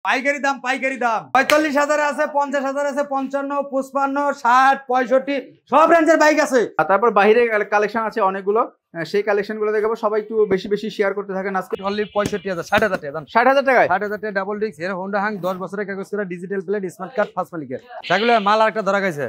পাইকারি দাম 45,000 আছে, 50,000 আছে, 55, 55, 60, 65 সব রেঞ্জের বাইক আছে। তারপর বাইরে কালেকশন আছে অনেকগুলো, সেই কালেকশন গুলো দেখাবো। সবাই একটু বেশি বেশি শেয়ার করতে থাকেন। আজকে অনলি 65,000 60,000 টাকা। 60,000 টাকায় 60,000 টাকা ডাবল ডিস্ক এর হোন্ডা হাং 10 বছরের কাগজ করা digital plate smart card first মালিকের। সেগুলো মাল আরেকটা ধরা গেছে,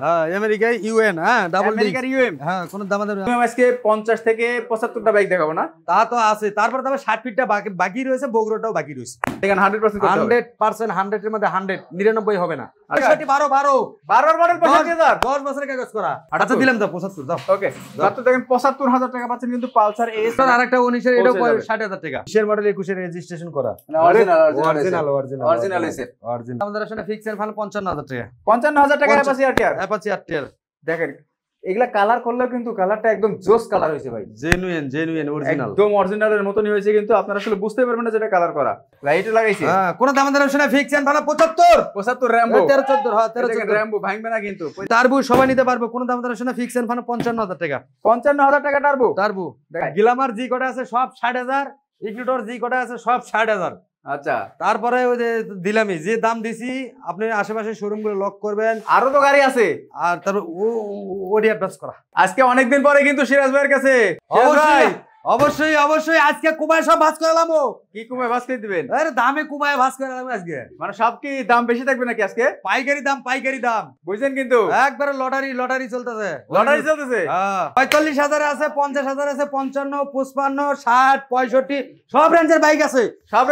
হ্যাঁ আমেরিকায় ইউএন, হ্যাঁ ডাবল ডিস্ক ইউএম, হ্যাঁ কোন দামাদামি। আজকে 50 থেকে 75টা বাইক দেখাবো না, তা তো আছে। তারপর তবে 60 ফিটটা বাকি রয়েছে, বগুড়াটাও বাকি রয়েছে। দেখেন 100% 100 এর মধ্যে 100 99 হবে না। 12 মডেল 65,000 10 বছরের কাগজ করা। আচ্ছা দিলাম তো 75 দাও। ওকে মাত্র দেখেন 75,000 টাকা পাচ্ছেন কিন্তু পালসার এস। আরেকটা 19 এর এটাও 60,000 টাকা। 20 এর মডেল 21 এর রেজিস্ট্রেশন করা, অরিজিনাল এসে অরিজিনাল। আমাদের আসলে ফিক্স এর ফাইনাল 55,000 টাকা। 55,000 টাকা অ্যাপাচি আরটিআর। দেখেন এগুলা কালার করলেও কিন্তু কালারটা একদম জোস কালার হইছে ভাই, জেনুইন অরিজিনাল, একদম অরিজিনালের মতনই হয়েছে। কিন্তু আপনারা আসলে বুঝতে পারবেন না যেটা কালার করা। লাইট লাগাইছে, হ্যাঁ কোন দাম আমাদের আসলে ফিক্স এর ফাইনাল 75 র‍্যাম্বো 13 14, হ্যাঁ 13 14 র‍্যাম্বো ভাঙবে না কিন্তু। টার্বো সবাই নিতে পারবে। কোন দাম আমাদের আসলে ফিক্স এর ফাইনাল 55,000 টাকা। 55,000 টাকা টার্বো। গ্ল্যামার জি কোটা আছে সব 60,000, ইগনিটর জি কোটা আছে সব 60,000। আচ্ছা তারপরে ওই যে দিলামই যে দাম দিছি, আপনি আশেপাশে শোরুম গুলো লক করবেন। আরো তো গাড়ি আছে, আর তারপর ওডি অ্যাডভান্স করা। আজকে অনেকদিন পরে কিন্তু সিরাজ ভাইয়ের কাছে অবশ্যই আজকে কুমায় সব ভাঁজ করালাম। কি কুমায় ভাঁজ করে দিবেন? আরে দামে কুমায় ভাঁজ করালাম আজকে। মানে সব কি দাম বেশি থাকবে নাকি আজকে? পাইকারি দাম বুঝছেন কিন্তু একবারে লটারি চলতেছে। হ্যাঁ 45,000 আছে, 50,000 আছে, 55, 55, 60, 65 সব রেঞ্জের বাইক আছে। সব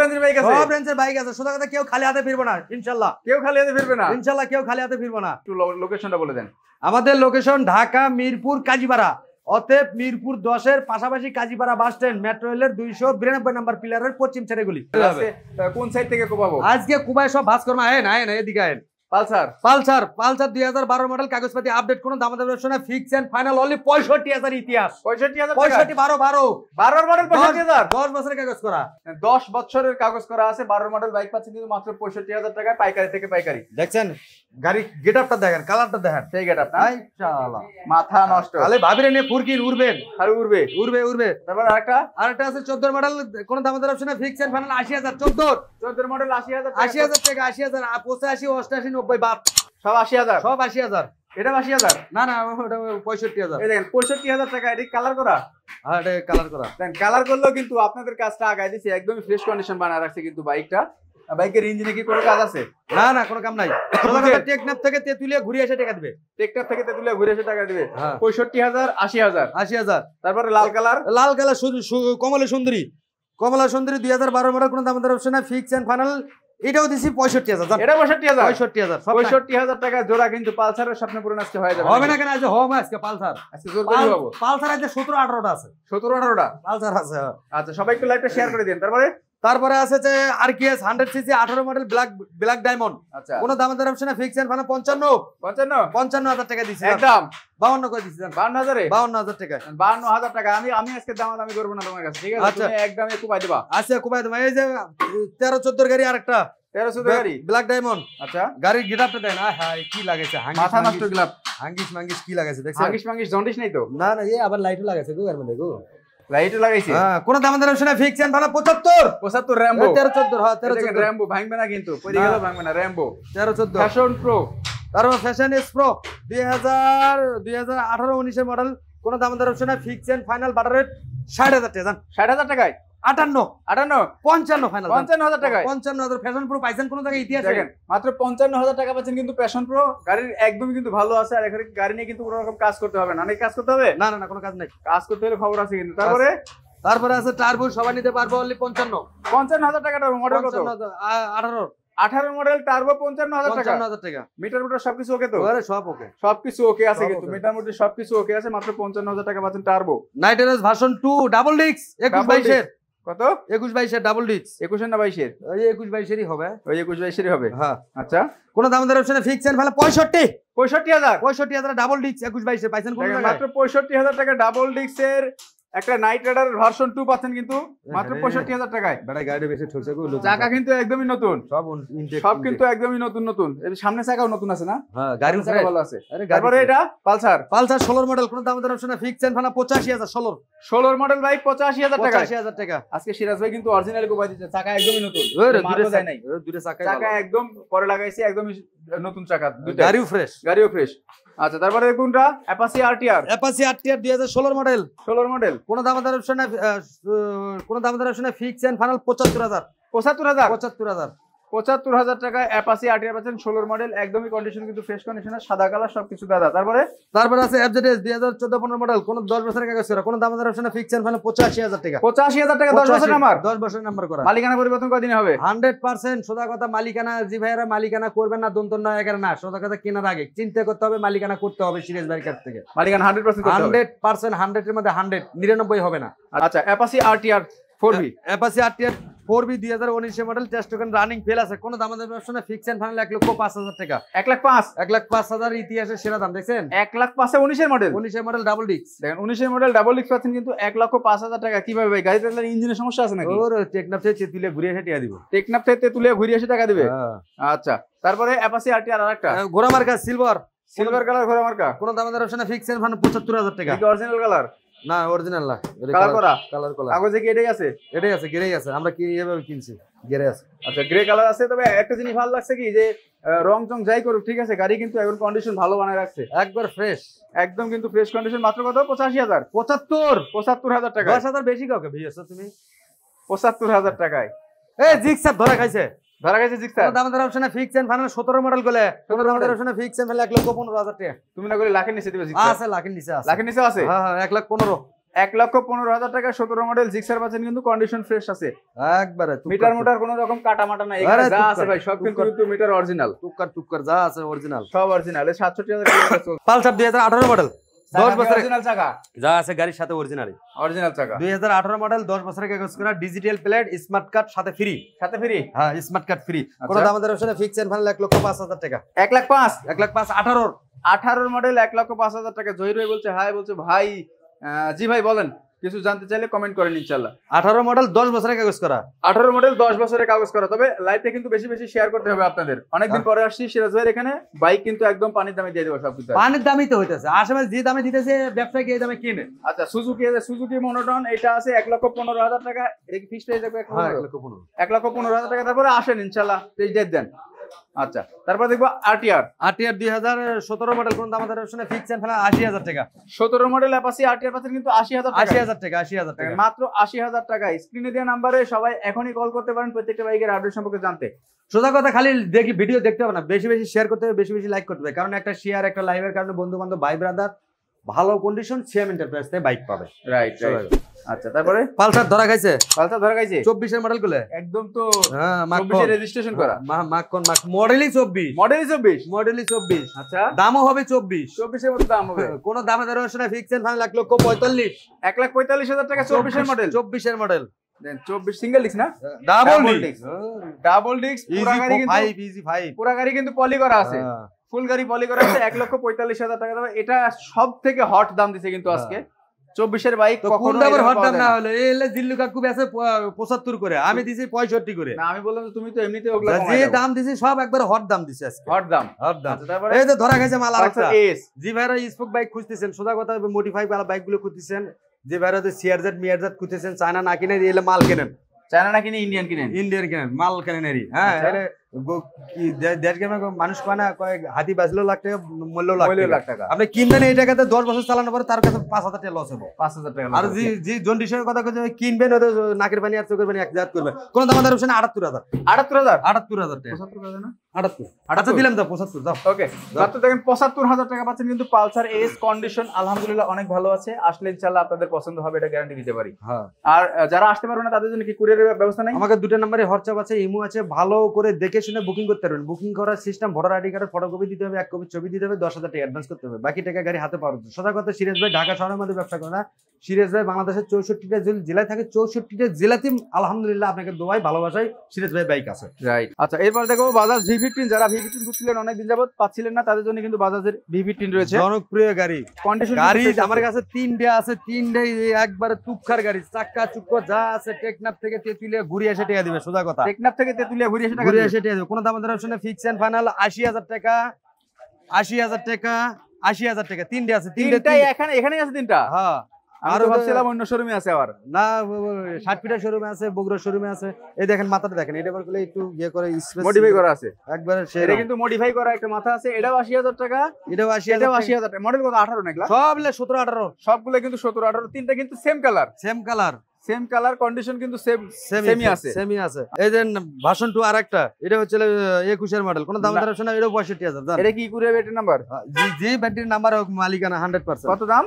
রেঞ্জের বাইক আছে। সোজা কথা কেউ খালি হাতে ফিরবো না ইনশাআল্লাহ। কেউ খালি হাতে ফিরবে না ইনশাআল্লাহ, কেউ খালি হাতে ফিরবো না। একটু লোকেশনটা বলে দেন। আমাদের লোকেশন ঢাকা মিরপুর কাজীপাড়া। অতএব মিরপুর 10 এর পাশাপাশি কাজীপাড়া বাস স্ট্যান্ড, মেট্রো রেলের 292 নম্বর পিলারের পশ্চিম সাইডে গলি। কোন সাইড থেকে কোপাবো আজকে কুবায় সব ভাঁজ করবো। না এদিকে আয়েন। পালসার 2012 মডেল, কাগজপাতি আপডেট, কোন দামাদামি ব্যবসা না, ফিক্স এন্ড ফাইনাল অনলি 65,000 ইতিহাস। 65 12 মডেল 65,000 10 বছরের কাগজ করা, 10 বছরের কাগজ করা আছে। 12 মডেল বাইক পাচ্ছেন কিন্তু মাত্র 65,000 টাকায় পাইকারি থেকে পাইকারি। দেখছেন গাড়ি গেটআপটা দেখেন, কালারটা দেখেন, সেই গেটআপ না ইনশাআল্লাহ মাথা নষ্ট। তাহলে ভাবিরে নিয়ে ফুরকির উড়বেন, আর উড়বে। তারপর আরেকটা আছে 14 মডেল, কোন দামাদামি ব্যবসা না, ফিক্স এন্ড ফাইনাল 80,000। 14 মডেল 80,000 টাকা। 80,000 85, 88, 90 বাপ সব 80,000। সব 80,000। এটা 80,000 না ওটা 65,000। এই দেখেন 65,000 টাকা। এটা কালার করা, হ্যাঁ এটা কালার করা। দেন কালার করলেও কিন্তু আপনাদের কাজটা আগায় দিছে, একদমই ফ্রেশ কন্ডিশন বানায় রাখছে কিন্তু বাইকটা। বাইকের ইঞ্জিনে কি কোনো কাজ আছে? না কোনো কাম নাই। টেকনাফ থেকে তেতুলিয়া ঘুরে এসে টাকা দিবে। টেকনাফ থেকে তেতুলিয়া ঘুরে এসে টাকা দিবে। 65,000 80,000। তারপরে লাল কালার কমলা সুন্দরী 2012 মডেল, কোন দাম অপশন না, ফিক্স এন্ড ফাইনাল এটাও দিছি 65,000। এটা 65,000 সব 65,000 টাকা জোড়া কিন্তু পালসারের স্বপ্ন পূরণ আজকে হয়ে যাবে। হবে না কেন? আজকে পালসার আজকে জোর করে হবো। পালসার আছে 17-18টা আছে। 17-18টা পালসার আছে। আচ্ছা সবাই একটু লাইভটা শেয়ার করে দিন। তারপরে আছে যে RKS 100 CC 18 model black diamond. আচ্ছা কোন দামের অপশন না, ফিক্স এন্ড ফাইনাল 55,000 টাকা দিছি। একদম 52 করে দিছি। 52,000 টাকা। 52,000 টাকা। আমি আজকে দামাদামি করব না তোমার কাছে, ঠিক আছে? তুমি একদমই কুপাই দিবা। আচ্ছা কুপাই দেব। এই যে 13-14 গাড়ি আরেকটা 13-14 গাড়ি ব্ল্যাক ডায়মন্ড। আচ্ছা গাড়ির গেটআপটা দেন। হাই কি লাগাইছে, মাথা নষ্ট গ্লাভ, হাঙ্গিস কি লাগাইছে দেখছেন? হাঙ্গিস জন্ডিস নাই তো? না এই আবার লাইটও লাগাইছে গো এর মধ্যে গো। লাইটও লাগাইছে। হ্যাঁ কোন দামের অপশন না, ফিক্স এন্ড ফাইনাল 75 র‍্যাম্বো। 13-14 হ্যাঁ 13-14 র‍্যাম্বো ভাঙবে না কিন্তু, পড়ে গেল ভাঙবে না। Rambo 13-14 fashion pro. তারপর ফ্যাশন এস প্রো 2018-19 এর মডেল, কোন দামের অপশন না, fix and final butter rate 60,000 টাকা। 60,000 টাকায় 58 55 ফাইনাল 55,000 টাকায় 55,000 ফ্যাশন প্রো পাইছেন কোন জায়গায় ইতিহাস দেখেন মাত্র 55,000 টাকা পাচ্ছেন কিন্তু প্যাশন প্রো। গাড়ির একদমই কিন্তু ভালো আছে। আর এখানে গাড়ি নিয়ে কিন্তু কোনো রকম কাজ করতে হবে না। অনেক কাজ করতে হবে না কোনো কাজ নাই। কাজ করতে হলে খবর আছে কিন্তু। তারপরে আছে টার্বো, সবাই নিতে পারবো অনলি 55,000 টাকা। মডেল কত? 18 মডেল টার্বো 55,000 টাকা। মিটার সবকিছু ওকে তো? আরে সবকিছু ওকে আছে কিন্তু, মিটার মধ্যে সবকিছু ওকে আছে। মাত্র 55,000 টাকা পাচ্ছেন turbo. Night rider version 2 double disc 21-22 এর। কত? 21-22 এর ডাবল ডিস্ক। 21 না 22 এর? ওই 21-22 এরই হবে। ওই 21-22 এরই হবে। হ্যাঁ আচ্ছা কোন দামের অপশনে fix and final 65,000 65,000 double disc 21-22 এর পাইছেন কোন জায়গায়? মাত্র 65,000 টাকা ডাবল ডিস্কের একটা নাইট রাইডার ভার্সন 2 পাচ্ছেন কিন্তু মাত্র 65000 টাকায়। বেটা গাড়ি বেশি ঠকছে কই চাকা কিন্তু একদমই নতুন, সব কিন্তু একদমই নতুন। এই সামনে চাকাও নতুন আছে না? হ্যাঁ গাড়ি চাকা ভালো আছে। তারপরে এটা পালসার 16 মডেল, কোন দাম অপশন না, fix and Fanaa 85000। 16 model bike 85000 টাকা। 85000 টাকা। আজকে সিরাজ ভাই কিন্তু অরিজিনাল কোবাই দিচ্ছে, চাকা একদমই নতুন, মারও যায় নাই। দুটো চাকা একদম পরে লাগাইছি, একদমই নতুন চাকা, দুটো গাড়িও ফ্রেশ। আচ্ছা তারপরে কোনটা? Apache RTR 2016 model. 16 মডেল কোন দাম অপশন না, ফিক্স এন্ড ফাইনাল 75000। 75000 টাকায় অ্যাপাচি আরটিআর পাচ্ছেন 16 মডেল, একদমই কন্ডিশন কিন্তু ফ্রেশ কন্ডিশনে, সাদা কালার সবকিছু দাদা। তারপরে আছে এফজেডএস 2014-15 মডেল, কোন 10 বছরের কাগজ করা, কোন দাম অপশন ফিক্স এন্ড ফাইনাল 85000 টাকা। 85000 টাকা 10 বছর নাম্বার, 10 বছরের নাম্বার করা। মালিকানা পরিবর্তন কতদিনে হবে? 100% সোজা কথা। মালিকানা জি ভাইরা মালিকানা করবেন না, দন্তন নয় এগারে না, সোজা কথা কেনার আগে চিন্তা করতে হবে, মালিকানা করতে হবে সিরিয়াস ভাইয়ের কাছ থেকে। মালিকানা 100% করতে হবে। 100%, 100 এর মধ্যে 100, 99 হবে না। আচ্ছা Apache RTR 4V, Apache RTR 4V 2019 model, test token running fail আছে, কোন দাম অপশন ফিক্স এন্ড ফাইনাল 1,05,000 টাকা। 1,05,000 ইতিহাসের সেরা দাম দেখছেন। 1,05,000 19 এর মডেল, 19 এর মডেল ডাবল ডিস্ক। দেখেন 19 এর মডেল ডাবল ডিস্ক পাচ্ছেন কিন্তু 1,05,000 টাকা। কিভাবে ভাই? গাড়িতে ইঞ্জিনের সমস্যা আছে নাকি? ওর টেকনাফ থেকে তুলে ঘুরিয়ে এসে টাকা দিব। টেকনাফ থেকে তুলে ঘুরিয়ে এসে টাকা দিবে। আচ্ছা তারপরে অ্যাপাচি আরটিআর আরেকটা ঘোড়া মার্কা সিলভার কালার ঘোড়া মার্কা, কোন দাম অপশন ফিক্স এন্ড ফাইনাল 75000 টাকা। এটা অরিজিনাল কালার না, অরিজিনাল না, কালার করা কাগজে কি এটাই আছে? গ্রে আছে, আমরা কি এভাবে কিনছি, গ্রে আছে। আচ্ছা গ্রে কালার আছে। তবে একটা জিনিস ভালো লাগছে কি, যে রং চং যাই করুক ঠিক আছে, গাড়ি কিন্তু এখন কন্ডিশন ভালো বানায় রাখছে, একবার ফ্রেশ, একদম কিন্তু ফ্রেশ কন্ডিশন। মাত্র কত? 85000। 75000 টাকা। 10000 বেশি কাউকে ভিউয়ার্স তুমি। 75000 টাকায় এই জিক্সার ধরা খাইছে জিক্সার। দাম option fix and final 17 model গলে, 17 model option fix and final 1,15,000 টাকা। তুমি না করে লাখের নিচে দিবে জিক্সার? আছে লাখের নিচে আছে, লাখের নিচে আছে। হ্যাঁ 1,15,000। 1,15,000 টাকা 17 মডেল জিক্সার পাচ্ছেন কিন্তু কন্ডিশন ফ্রেশ আছে একবারে। মিটার কোনো রকম কাটা মাটা নাই, এখানে যা আছে ভাই সব কিন্তু মিটার অরিজিনাল, টুকর যা আছে অরিজিনাল, সব অরিজিনাল। 67000 কিলোমিটার চলছে। পালসার 2018 মডেল, 10 বছরের অরিজিনাল চাকা যা আছে গাড়ির সাথে অরিজিনাল চাকা। 2018 মডেল, 10 বছরের কাগজ করা, ডিজিটাল প্লেট, স্মার্ট কার্ড সাথে ফ্রি। হ্যাঁ স্মার্ট কার্ড ফ্রি। কোন দাম অপশন ফিক্স এন্ড ফাইনাল 1,05,000 টাকা। 1,05,000 18 মডেল 1,05,000 টাকা। জহির ভাই বলছে হাই, বলছে ভাই জি ভাই বলেন, কিছু জানতে চাইলে কমেন্ট করেন ইনশাআল্লাহ। 18 মডেল 10 বছরের কাগজ করা, 18 মডেল 10 বছরের কাগজ করা। তবে লাইভটা কিন্তু বেশি বেশি শেয়ার করতে হবে আপনাদের। অনেকদিন পরে আসছি সিরাজ ভাইয়ের এখানে, বাইক কিন্তু একদম পানির দামে দিয়ে দেবো সবকিছু। পানির দামই তো হইতেছে, আশেপাশে যে দামে দিতেছে ব্যবসায়ী এই দামে কিনে। আচ্ছা সুজুকি মনোটন এটা আছে 1,15,000 টাকা। এটা কি ফিক্সড হয়ে যাবে? 1,15,000 টাকা। তারপরে আসেন ইনশাআল্লাহ, টেস্ট ড্রাইভ দেন। আচ্ছা তারপর দেখবো আরটিআর 2017 মডেল, কোন দাম অপশন ফিক্স এন্ড ফাইনাল 80,000 টাকা। 17 মডেল অ্যাপাচি আরটিআর পাচ্ছেন কিন্তু 80,000 টাকা। 80,000 টাকা মাত্র 80,000 টাকায়। স্ক্রিনে দেওয়া নাম্বারে সবাই এখনই কল করতে পারেন প্রত্যেকটা বাইকের আপডেট সম্পর্কে জানতে। সোজা কথা, খালি দেখি ভিডিও দেখতে হবে না, বেশি বেশি শেয়ার করতে হবে, বেশি বেশি লাইক করতে হবে, কারণ একটা শেয়ার একটা লাইভের কারণে বন্ধু বান্ধব ভাই ব্রাদার ভালো কন্ডিশন সিএম এন্টারপ্রাইজ থেকে বাইক পাবে। রাইট। আচ্ছা তারপরে পালসার ধরা খাইছে 24 এর মডেল গুলো, একদম তো 24 এর রেজিস্ট্রেশন করা, মডেলই 24। আচ্ছা দামও হবে 24 এর মধ্যে দাম হবে। কোন দামে ধরে না, ফিক্স এন্ড ফাইনাল 1,45,000। 1,45,000 টাকা 24 এর মডেল। 24 এর মডেল দেন 24 সিঙ্গেল ডিস্ক না, ডাবল ডিস্ক পুরো গাড়ি কিন্তু ইজি 5 পুরো গাড়ি কিন্তু পলি করা আছে, ফুল গাড়ি পলি করা আছে। 1,45,000 টাকা দাম। এটা সব থেকে হট দাম দিছে কিন্তু আজকে 24 এর বাইক। কখনো দামের হট দাম না হলে এলে দিল্লু কাকু বেচে 75 করে, আমি দিছি 65 করে। না আমি বললাম তুমি তো এমনিতে ওগুলা যে দাম দিছি সব একবার হট দাম দিছে আজকে, হট দাম। তারপরে এই যে ধরা গেছে মাল আরেকটা জি ভাইরা স্পোক বাইক খুঁজতেছেন, সোজা কথা মডিফাই वाला বাইকগুলো খুঁজতেছেন, যে ভাইরা যে সিআরজেড মিআরজেড খুঁজতেছেন, চায়না না কিনে এলে মাল কিনেন, চায়না না কিনে ইন্ডিয়ান কিনেন, মাল কেনেন এরই। হ্যাঁ দেশ গ্রামে মানুষ কয় না, কয় হাতি বাঁচলেও লাখ টাকা, মূল্য লাখ টাকা। আপনি কিনবেন এই টাকাতে 10 বছর চালানোর পরে তার কাছে 5,000 টাকা লস হবে, 5,000 টাকা। আর যে জন্ডিসের কথা কইছে কিনবেন ওদের নাকের পানি আর চোখের পানি এক জাত করবে। কোন দাম দর অপশন 78,000 টাকা। 75,000 না 78 আচ্ছা দিলাম দাও 75 দাও। ওকে মাত্র দেখেন 75,000 টাকা পাচ্ছেন কিন্তু পালসার এস। কন্ডিশন আলহামদুলিল্লাহ অনেক ভালো আছে, আসলে ইনশাআল্লাহ আপনাদের পছন্দ হবে, এটা গ্যারান্টি দিতে পারি। হ্যাঁ আর যারা আসতে পারবে না তাদের জন্য কি কুরিয়ারের ব্যবস্থা নাই? আমাকে দুটো নম্বরে হোয়াটসঅ্যাপ আছে, ইমো আছে, ভালো করে দেখে শুনে বুকিং করতে পারবেন। বুকিং করার সিস্টেম, ভোটার আইডি কার্ডের ফটোকপি দিতে হবে, 1 কপি ছবি দিতে হবে, 10,000 টাকা অ্যাডভান্স করতে হবে, বাকি টাকা গাড়ি হাতে পাওয়া যাবে। সোজা কথা, সিরিয়াস ভাই ঢাকা শহরের মধ্যে ব্যবসা করে না, সিরিয়াস ভাই বাংলাদেশের 64টা জেলায় থাকে, 64টা জেলাতে আলহামদুলিল্লাহ আপনাকে দোয়াই ভালোবাসায় সিরিয়াস ভাই বাইক আছে। রাইট। আচ্ছা এরপর দেখো বাজাজ V50 V15 যারা V15 খুঁজছিলেন অনেকদিন যাবত পাচ্ছিলেন না, তাদের জন্য কিন্তু বাজাজের V15 রয়েছে। জনপ্রিয় গাড়ি। কন্ডিশন গাড়ি আমার কাছে 3টে আছে, 3টাই একবারে তুপখার গাড়ি। চাক্কা চুক্ক যা আছে টেকনাফ থেকে তেতুলিয়া ঘুরে এসে টাকা দিবে, সোজা কথা। টেকনাফ থেকে তেতুলিয়া ঘুরে এসে টাকা দিবে, কোনো দাম দর অপশনে ফিক্স এন্ড ফাইনাল ৮০,০০০ টাকা, ৮০,০০০ টাকা, ৮০,০০০ টাকা। 3টে আছে, 3টাই এখানেই আছে 3টা। হ্যাঁ, আর ভাবছিলাম অন্য শোরুমে আছে আবার। না, ৬০ ফিটের শোরুমে আছে, বগুড়া শোরুমে আছে। এই দেখেন মাথাটা দেখেন, এটা বলে একটু ইয়ে করে মডিফাই করা আছে একবারে। এটা কিন্তু মডিফাই করা একটা মাথা আছে। এটাও ৮০,০০০ টাকা, এটাও ৮০,০০০ টাকা। মডেল কত? 18 নাকি? সব 17 18, সবগুলো কিন্তু 17 18। তিনটা কিন্তু সেম কালার, কন্ডিশন কিন্তু সেমই আছে। এই যে ভার্সন 2 আরেকটা, এটা হচ্ছে 21 এর মডেল, কোনো দাম দর অপশন না। এটাও ৬৫,০০০। এটা কি করে ব্যাটারি নাম্বার? জি ব্যাটারির নাম্বার মালিকানা 100%। কত দাম?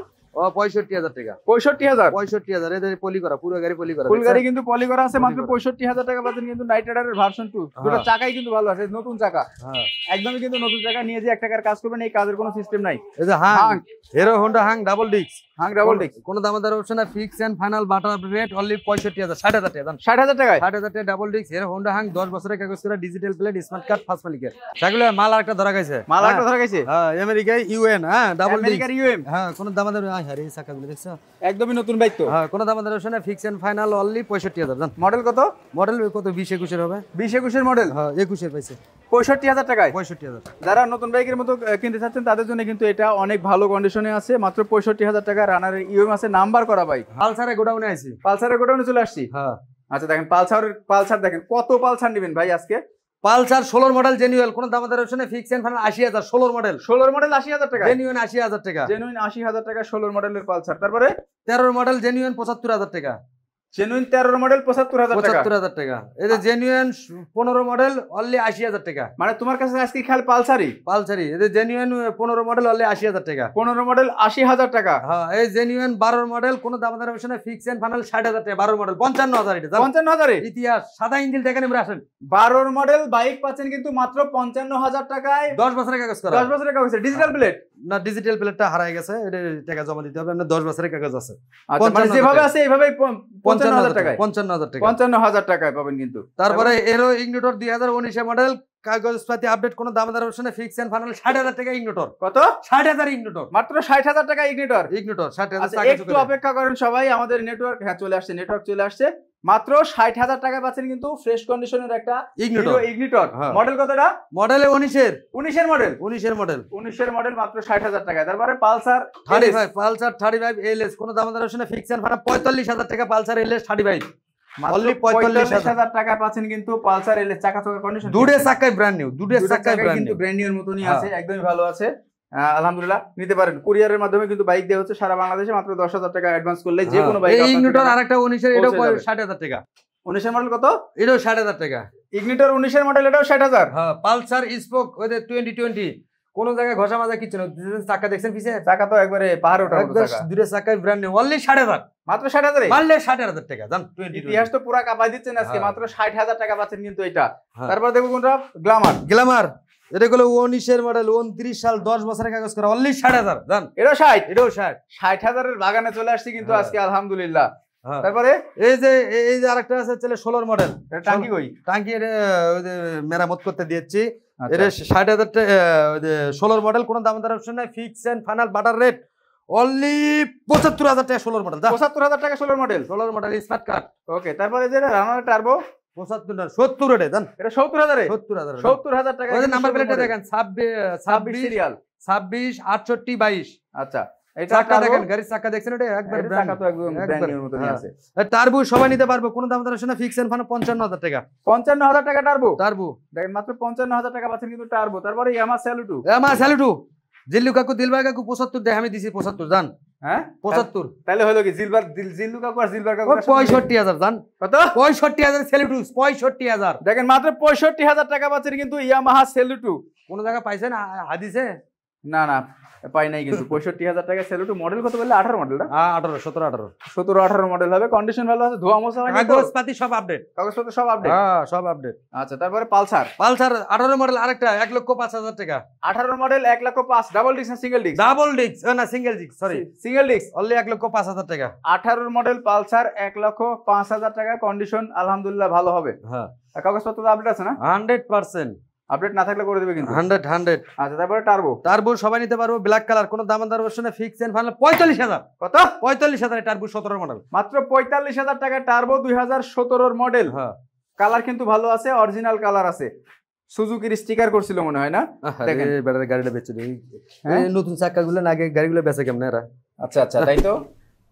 ৬৫,০০০ টাকা। ৬৫,০০০ এদের পলি করা, পুরো গাড়ি পলি করা, ফুল গাড়ি কিন্তু পলি করা আছে। মাত্র ৬৫,০০০ টাকা পাচ্ছেন কিন্তু নাইট রাইডারের ভার্সন 2। দুটো চাকাই কিন্তু ভালো আছে, নতুন চাকা। হ্যাঁ, একদমই কিন্তু নতুন চাকা। নিয়ে যে 1 টাকার কাজ করবেন, এই কাজের কোনো সিস্টেম নাই। এই যে হিরো হোন্ডা ডাবল ডিস্ক, কোনো দাম দর অপশন না। Fix and final butter rate only ৬৫,০০০, ৬০,০০০ টাকা। ৬০,০০০ টাকায় ৬০,০০০ টাকা ডাবল ডিস্ক হিরো হোন্ডা 10 বছরের কাগজ করা, digital plate, smart card, first মালিকের। সেগুলো মাল আরেকটা ধরা গেছে, হ্যাঁ, আমেরিকায় ইউএন। হ্যাঁ, ডাবল ডিস্ক ইউএম। হ্যাঁ, কোনো দাম দর আরে এই চাকাগুলো দেখছো, একদমই নতুন বাইক তো। হ্যাঁ, কোনো দাম দর অপশন না। ফিক্স এন্ড ফাইনাল অনলি 65,০০০। মডেল কত? মডেল কত? 20 21 এর হবে। 20 21 এর মডেল। হ্যাঁ, 21 এর পাইছে 65,০০০ টাকায়। 65,০০০। যারা নতুন বাইকের মতো কিনতে চাচ্ছেন তাদের জন্য কিন্তু এটা অনেক ভালো কন্ডিশনে আছে। মাত্র 65,০০০ টাকা। রানারের ইউএম আছে, নাম্বার করা বাইক। পালসারের গোডাউনে আইছি, পালসারের গোডাউনে চলে আসছি। হ্যাঁ, আচ্ছা দেখেন পালসার দেখেন কত পালসার নেবেন ভাই আজকে। পালসার 16 মডেল জেনুইন, কোনো দাম দর অপশনে ফিক্স এন্ড ফাইনাল 80,০০০। 16 মডেল 80,০০০ টাকা। জেনুইন 80,০০০ টাকা। জেনুইন 80,০০০ টাকা 16 মডেলের পালসার। তারপরে 13 মডেল জেনুইন 75,০০০ টাকা। জেনুইন 13 মডেল 75,০০০ টাকা। 75,০০০ টাকা। এই যে জেনুইন 15 মডেল অনলি 80,০০০ টাকা। মানে তোমার কাছে আজকে খালি পালসারই। এই যে জেনুইন 15 মডেল অনলি 80,০০০ টাকা। 15 মডেল 80,০০০ টাকা। হ্যাঁ, এই জেনুইন 12 মডেল, কোনো দাম দর অপশনে ফিক্স এন্ড ফাইনাল 60,০০০ টাকা। 12 মডেল 55,০০০। এটা 55,০০০ ইতিহাস, সাদা ইঞ্জিন দেখেন আমরা আসেন। 12 মডেল বাইক পাচ্ছেন কিন্তু মাত্র 55,০০০ টাকায়। 10 বছরের কাগজ করা। 10 বছরের কাগজ। ডিজিটাল প্লেট না, ডিজিটাল প্লেটটা হারায় গেছে, এটা টাকা জমা দিতে হবে। আমরা 10 বছরের কাগজ আছে। আচ্ছা, মানে যেভাবে আছে এইভাবেই 55,০০০ টাকায়। 55,০০০ টাকা। 55,০০০ টাকায় পাবেন কিন্তু। তারপরে এরো ইগনিটর 2019 মডেল, কাগজপাতি আপডেট, কোনো দাম দর অপশনে ফিক্স এন্ড ফাইনাল 60,০০০ টাকা। ইগনিটর কত? 60,০০০ ইগনিটর। মাত্র 60,০০০ টাকা ইগনিটর 60,০০০। একটু অপেক্ষা করেন সবাই, আমাদের নেটওয়ার্ক চলে আসছে। মাত্র 60,০০০ টাকা পাচ্ছেন কিন্তু ফ্রেশ কন্ডিশনের একটা ইগনিটর। মডেল কতটা? মডেল 19 এর মডেল। 19 এর মডেল মাত্র 60,০০০ টাকায়। তারপরে পালসার 35 এলএস, কোনো দাম দর অপশনে ফিক্স এন্ড ফাইনাল 45,০০০ টাকা। পালসার এলএস 35 অনলি 45,০০০ টাকা পাচ্ছেন কিন্তু পালসার এলএস। চাকা কন্ডিশন দুটো চাকাই ব্র্যান্ড নিউ, কিন্তু ব্র্যান্ড নিউর মতনই আছে, একদমই ভালো আছে। আলহামদুলিল্লাহ নিতে পারেন। কুরিয়ারের মাধ্যমে কিন্তু বাইক দেওয়া হচ্ছে সারা বাংলাদেশে। মাত্র 10,০০০ টাকা অ্যাডভান্স করলে যে কোনো বাইক। এই ইগনিটর আরেকটা 19 এর, এটাও 60,০০০ টাকা। 19 এর মডেল কত? এটাও 60,০০০ টাকা। ইগনিটর 19 এর মডেল, এটাও 60,০০০। হ্যাঁ, পালসার স্পোক ওই যে 2020, কোন জায়গায় ঘষা মাজা কিছু না। চাকা দেখছেন পিছে? চাকা তো একবারে পাহাড় ওঠার মতো চাকা। দুটো চাকাই ব্র্যান্ড নিউ অনলি 60,০০০। মাত্র 60,০০০ মারলে 60,০০০ টাকা। জান ইতিহাস তো পুরো কাঁপাই দিচ্ছেন আজকে। মাত্র 60,০০০ টাকা পাচ্ছেন কিন্তু এটা। তারপর দেখো কোনটা? গ্ল্যামার। এটা হলো 19 এর মডেল, 29 সাল, 10 বছরের কাগজ করা, অনলি 60,০০০। জান এটাও 60,০০০ এর বাগানে চলে আসছে কিন্তু আজকে আলহামদুলিল্লাহ। তারপরে এই যে আরেকটা আছে 16 মডেল। টাঙ্কি কই? টাঙ্কি ওই যে মেরামত করতে দিয়েছি। এটা 60,০০০ টাকা। 16 মডেল, কোন দাম দর অপশন নাই। Fix and final butter rate only 75,০০০ টাকা। 16 মডেল 75,০০০ টাকা। 16 মডেল স্মার্ট কার্ড। ওকে, তারপরে যে রানার টার্বো 70 রে জান। এটা 70,০০০ টাকা। ওই নাম্বার প্লেটটা দেখেন, 26 সিরিয়াল, 26 68 22। আচ্ছা, এটা চাকা দেখেন, গাড়ির চাকা দেখছেন, এটা একবার চাকা তো একদম ব্র্যান্ড নিউ মতনই আছে। টার্বো সবাই নিতে পারবে, কোন দাম দর না। ফিক্স এন্ড ফাইনাল 55,০০০ টাকা। 55,০০০ টাকা টার্বো দেখেন, মাত্র 55,০০০ টাকা পাচ্ছেন কিন্তু টার্বো। তারপরে ইয়ামাহা স্যালুটো জিল্লু কাকু, দিলবার কাকু 75 দেয়, আমি দিছি 75। জান? হ্যাঁ, 75। তাহলে হলো কি জিল্লু কাকু আর জিলবার কাকু 65,০০০। জান কত? 65,০০০ স্যালুটো 65,০০০। দেখেন মাত্র 65,০০০ টাকা পাচ্ছেন কিন্তু ইয়ামাহা স্যালুটো। কোন জায়গা পাইছেন হাদিসে? না পাই নাই কিন্তু। 65,০০০ টাকা স্যালুটো। মডেল কত বললে? 18 মডেল না? 17 18 মডেল হবে। কন্ডিশন ভালো আছে, ধোয়া মোছা হয়নি, কাগজপাতি সব আপডেট। হ্যাঁ, সব আপডেট। আচ্ছা, তারপরে পালসার 18 মডেল আরেকটা 1,05,000 টাকা। 18 মডেল 1,05,000। ডাবল ডিস্ক না সিঙ্গেল ডিস্ক? ডাবল ডিস্ক না, single disc, sorry single disc. Only 1,05,000 টাকা। 18 মডেল পালসার 1,05,000 টাকা। কন্ডিশন আলহামদুলিল্লাহ ভালো হবে। হ্যাঁ, কাগজপত্র তো আপডেট আছে না? 100%। আপডেট না থাকলে করে দেবে কিন্তু 100 আচ্ছা তারপরে টার্বো টার্বো সবাই নিতে পারবো ব্ল্যাক কালার কোনো দাম দর অবশ্যই ফিক্স এন্ড ফাইনাল 45000 কত 45000 টার্বো 17 মডেল মাত্র 45000 টাকা টার্বো 2017 মডেল হ্যাঁ কালার কিন্তু ভালো আছে অরিজিনাল কালার আছে সুজুকির স্টিকার করছিল মনে হয় না দেখেন এই ব্যাটারি গাড়িটা বেচে দিই এই নতুন চাকাগুলো না আগে গাড়িগুলো বেচে কেমন এরা আচ্ছা আচ্ছা তাই তো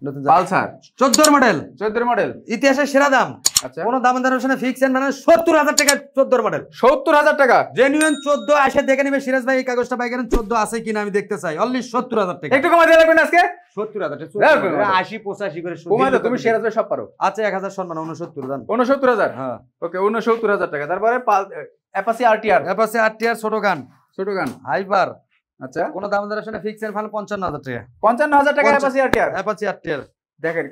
নতুন পালসার 14 মডেল 14 মডেল ইতিহাসের সেরা দাম আচ্ছা কোন দাম দর অবশ্যই ফিক্স এন্ড ফাইনাল 70000 টাকা 14 মডেল 70000 টাকা জেনুইন 14 আসে দেখে নেবে সিরাজ ভাই এই কাগজটা পাই গেলেন 14 আছে কিনা আমি দেখতে চাই অনলি 70000 টাকা একটু কমাই দিয়ে লাগবেন আজকে 70000 টাকা 80 85 করে কমাই দাও তুমি সিরাজ ভাই সব পারো আচ্ছা 1000 সম্মান 69 দান 69000 হ্যাঁ ওকে 69000 টাকা তারপরে অ্যাপাচি আরটিআর অ্যাপাচি আরটিআর ছোট গান হাইপার আচ্ছা কোন দাম দর অবশ্যই ফিক্স এন্ড ফাইনাল 55000 টাকা 55000 টাকা অ্যাপাচি আরটিআর অ্যাপাচি আরটিআর দেখেন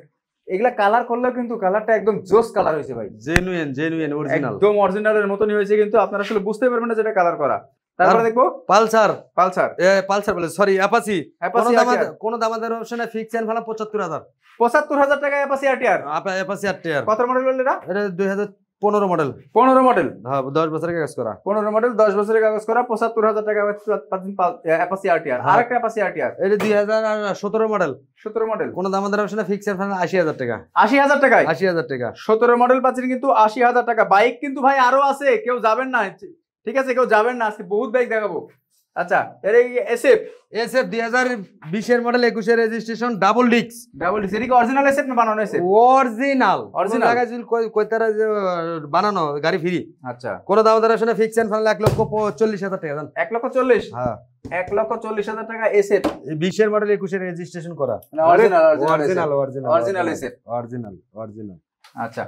এগুলা কালার করলেও কিন্তু কালারটা একদম জোস কালার হয়েছে ভাই জেনুইন অরিজিনাল একদম অরিজিনালের মতনই হয়েছে কিন্তু আপনারা আসলে বুঝতে পারবেন না যেটা কালার করা তারপরে দেখবো পালসার পালসার বলে সরি অ্যাপাচি অ্যাপাচি কোন দাম দর অবশ্যই ফিক্স এন্ড ফাইনাল 75000 75000 টাকা অ্যাপাচি আরটিআর অ্যাপাচি আরটিআর কত মডেল বললেন এটা 2015 মডেল 15 মডেল হ্যাঁ 10 বছরের কাজ করা 15 মডেল 10 বছরের কাগজ করা 75000 টাকা অ্যাপাচি আরটিআর আরেকটা অ্যাপাচি আরটিআর এটা 2017 মডেল 17 মডেল কোন দাম দর অবশ্যই ফিক্স এন্ড ফাইনাল 80000 টাকা 80000 টাকায় 80000 টাকা 17 মডেল পাচ্ছেন কিন্তু 80000 টাকা বাইক কিন্তু ভাই আরো আছে কেউ যাবেন না ঠিক আছে কেউ যাবেন না আজকে বহুত বাইক দেখাবো আচ্ছা এর এই এসএফ 2020 এর মডেল 21 এর রেজিস্ট্রেশন ডাবল ডিক্স এর কি অরিজিনাল এসএফ না বানানো এসএফ অরিজিনাল জায়গায় কয়তারা বানানো গাড়ি ফ্রি আচ্ছা কোন দাম দর অবশ্যই ফিক্স এন্ড ফাইনাল 1,40,000 টাকা জান 1,40,000 হ্যাঁ 1,40,000 টাকা এসএফ 20 এর মডেল 21 এর রেজিস্ট্রেশন করা অরিজিনাল এসএফ অরিজিনাল আচ্ছা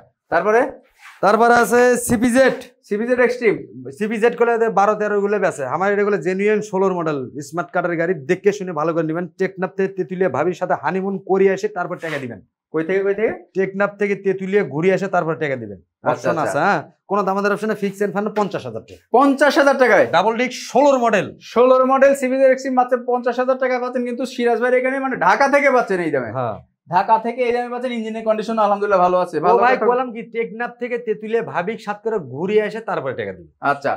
তারপরে আছে সিপিজেড এক্সট্রিম সিপিজেড গুলো 12-13 গুলো বেছে আমার এগুলো জেনুইন 16 মডেল স্মার্ট কার্ডের গাড়ি দেখে শুনে ভালো করে নেবেন টেকনাফ থেকে তেতুলিয়া ভাবির সাথে হানিমুন করে এসে তারপর টাকা দিবেন কই থেকে টেকনাফ থেকে তেতুলিয়া ঘুরে এসে তারপর টাকা দিবেন অপশন আছে হ্যাঁ কোন দাম দর অপশনে ফিক্স এন্ড ফাইনাল 50000 টাকা 50000 টাকায় ডাবল ডিক্স 16 মডেল সিপিজেড এক্সট্রিম মাত্র 50000 টাকা পাচ্ছেন কিন্তু সিরাজ ভাই এখানে মানে ঢাকা থেকে পাচ্ছেন এই দামে হ্যাঁ ঢাকা থেকে এই দামে পাচ্ছেন ইঞ্জিনের কন্ডিশন আলহামদুলিল্লাহ ভালো আছে ভালো ভাই বললাম কি টেকনাফ থেকে তেতুলিয়া ভাবিক সাত করে ঘুরে এসে তারপরে টাকা দিবেন আচ্ছা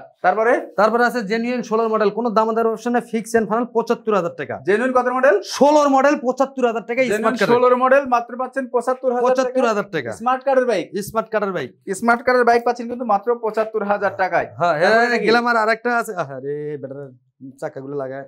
তারপরে আছে জেনুইন 16 মডেল কোন দাম দর অপশনে ফিক্স এন্ড ফাইনাল 75000 টাকা জেনুইন কত মডেল 16 মডেল 75000 টাকা স্মার্ট কার্ড 16 মডেল মাত্র পাচ্ছেন 75000 টাকা স্মার্ট কার্ডের বাইক পাচ্ছেন কিন্তু মাত্র 75000 টাকায় হ্যাঁ গেলাম আর আরেকটা আছে আরে বেটার চাকাগুলো লাগায়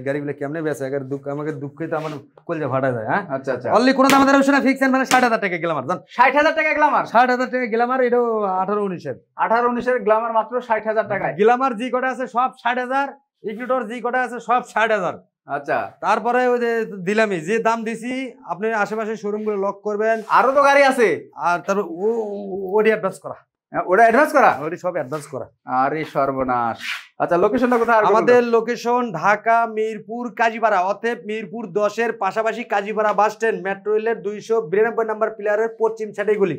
গাড়িগুলো কেমনে বেচে আগে আমাকে দুঃখে তো আমার কলজা ফাটা যায় হ্যাঁ আচ্ছা অনলি কোন দাম দর অপশনে ফিক্স এন্ড ফাইনাল 60000 টাকা গ্ল্যামার জান 60000 টাকা গ্ল্যামার 60000 টাকা গ্ল্যামার এটা 18-19 এর গ্ল্যামার মাত্র 60000 টাকায় গ্ল্যামার জি কোটা আছে সব 60000 ইগনিটর জি কোটা আছে সব 60000 আচ্ছা তারপরে ওই যে দিলামি যে দাম দিছি আপনি আশেপাশে শোরুম গুলো লক করবেন আরো তো গাড়ি আছে আর তারপর ওডি অ্যাডভান্স করা ওটা সব অ্যাডভান্স করা আরে সর্বনাশ আচ্ছা লোকেশনটা কোথায় আমাদের লোকেশন ঢাকা মিরপুর কাজীপাড়া অতএব মিরপুর 10 এর পাশাপাশি কাজীপাড়া বাস স্ট্যান্ড মেট্রো রেলের 292 নম্বর পিলারের পশ্চিম সাইডে গলি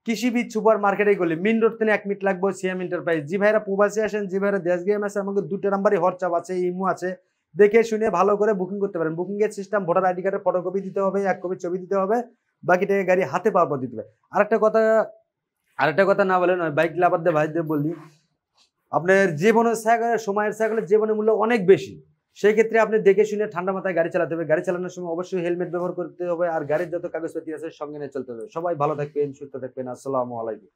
কৃষিবিদ সুপার মার্কেটে গলি মেইন রোড থেকে 1 মিনিট লাগবে সিএম এন্টারপ্রাইজ জি ভাইরা প্রবাসী আসেন জি ভাইরা দেশ গেম আছে আমাদের দুটো নাম্বারই হোয়াটসঅ্যাপ আছে ইমো আছে দেখে শুনে ভালো করে বুকিং করতে পারেন বুকিং এর সিস্টেম ভোটার আইডি কার্ডের ফটোকপি দিতে হবে 1 কপি ছবি দিতে হবে বাকি টাকা গাড়ি হাতে পাওয়ার পর দিতে হবে আরেকটা কথা না বলে নয় বাইক লাভারদের ভাইদের বলি আপনার জীবনের সাইকেলের সময়ের সাইকেলের জীবনের মূল্য অনেক বেশি সেই ক্ষেত্রে আপনি দেখে শুনে ঠান্ডা মাথায় গাড়ি চালাতে হবে গাড়ি চালানোর সময় অবশ্যই হেলমেট ব্যবহার করতে হবে আর গাড়ির যত কাগজপত্র আছে সঙ্গে নিয়ে চলতে হবে সবাই ভালো থাকবেন সুস্থ থাকবেন আসসালামু আলাইকুম